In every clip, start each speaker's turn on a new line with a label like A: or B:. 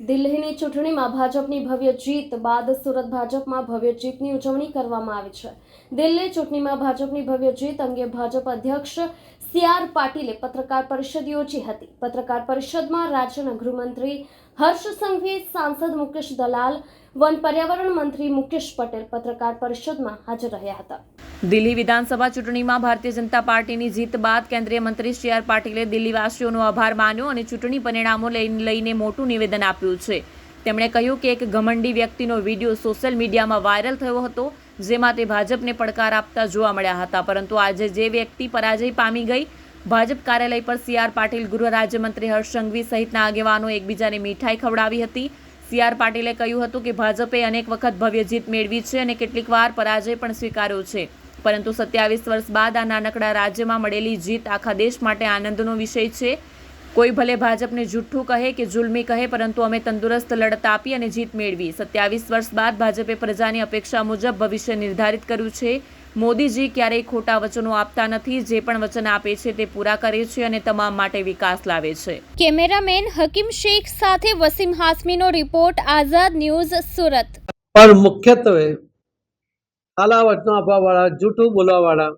A: દિલ્હીની ચૂંટણીમાં ભાજપની ભવ્ય જીત બાદ સુરત ભાજપમાં ભવ્ય જીતની ઉજવણી કરવામાં આવી છે. દિલ્હી ચૂંટણીમાં ભાજપની ભવ્ય જીત અંગે ભાજપ અધ્યક્ષ સી.આર. પાટીલે પત્રકાર પરિષદ યોજી હતી. પત્રકાર પરિષદમાં રાજ્યના ગૃહમંત્રી હર્ષ સંઘવી, સાંસદ મુકેશ દલાલ, વન પર્યાવરણ મંત્રી મુકેશ પટેલ પત્રકાર પરિષદમાં હાજર રહ્યા હતા.
B: દિલ્હી વિધાનસભા ચૂંટણીમાં ભારતીય જનતા પાર્ટીની જીત બાદ કેન્દ્રીય મંત્રી સી.આર. પાટીલે દિલ્હીવાસીઓનો આભાર માન્યો અને ચૂંટણી પરિણામો લઈને મોટું નિવેદન આપ્યું છે. તેમણે કહ્યું કે એક ઘમંડી વ્યક્તિનો વિડીયો સોશિયલ મીડિયામાં વાયરલ થયો હતો, જેમાં તે ભાજપને પડકાર આપતા જોવા મળ્યા હતા. પરંતુ આજે જે વ્યક્તિ પરાજય પામી ગઈ, ભાજપ કાર્યાલય પર સી.આર. પાટીલ, ગૃહ રાજ્યમંત્રી હર્ષ સંઘવી સહિતના આગેવાનો એકબીજાને મીઠાઈ ખવડાવી હતી. સી.આર. પાટીલે કહ્યું હતું કે ભાજપે અનેક વખત ભવ્ય જીત મેળવી છે અને કેટલીક વાર પરાજય પણ સ્વીકાર્યો છે, પરંતુ 27 વર્ષ બાદ આ નાનકડા રાજ્યમાં મળેલી જીત આખા દેશ માટે આનંદનો વિષય છે. કોઈ ભલે ભાજપને જુઠ્ઠું કહે કે જુલ્મી કહે, પરંતુ અમે તંદુરસ્ત લડત આપી અને જીત મેળવી. 27 વર્ષ બાદ ભાજપે પ્રજાની અપેક્ષા મુજબ ભવિષ્ય નિર્ધારિત કર્યું છે. મોદીજી ક્યારેય ખોટા વચનો આપતા નથી. જે પણ વચન આપે છે તે પૂરા કરે છે અને તમામ માટે વિકાસ લાવે છે.
A: કેમેરામેન હકીમ શેખ સાથે વસીમ હાસમીનો રિપોર્ટ, આઝાદ ન્યૂઝ, સુરત.
C: પણ મુખ્યત્વે કાલા વચનો આપવાવાળા, જૂઠું બોલવાવાળા,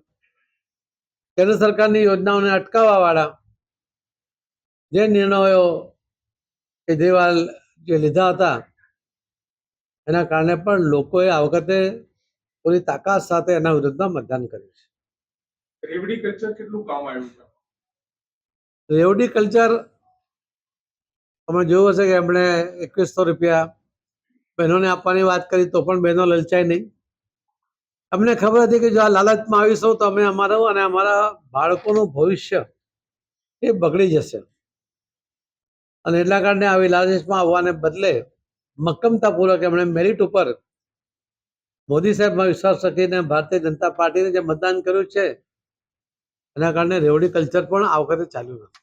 C: કેન્દ્ર સરકારની યોજનાઓને અટકાવવાવાળા, જે નિર્ણયો કેજરીવાલ જે લીધા હતા એના કારણે પણ લોકોએ આ વખતે પૂરી તાકાત સાથે એના વિરુદ્ધમાં મતદાન કર્યું છે.
D: રેવડી કલ્ચર કેટલું કામ આવ્યું છે?
C: રેવડી કલ્ચર અમે જોયું હશે કે એમણે 2100 રૂપિયા બહેનોને આપવાની વાત કરી તો પણ બહેનો લલચાઈ નહીં. અમને ખબર હતી કે જો આ લાલચમાં આવીશું તો અમે અમારું અને અમારા બાળકોનું ભવિષ્ય એ બગડી જશે, અને એટલા કારણે આવી લાલચમાં આવવાને બદલે મક્કમતાપૂર્વક એમણે મેરિટ ઉપર મોદી સાહેબમાં વિશ્વાસ રાખીને ભારતીય જનતા પાર્ટીને જે મતદાન કર્યું છે એના કારણે રેવડી કલ્ચર પણ આ વખતે ચાલ્યું નથી.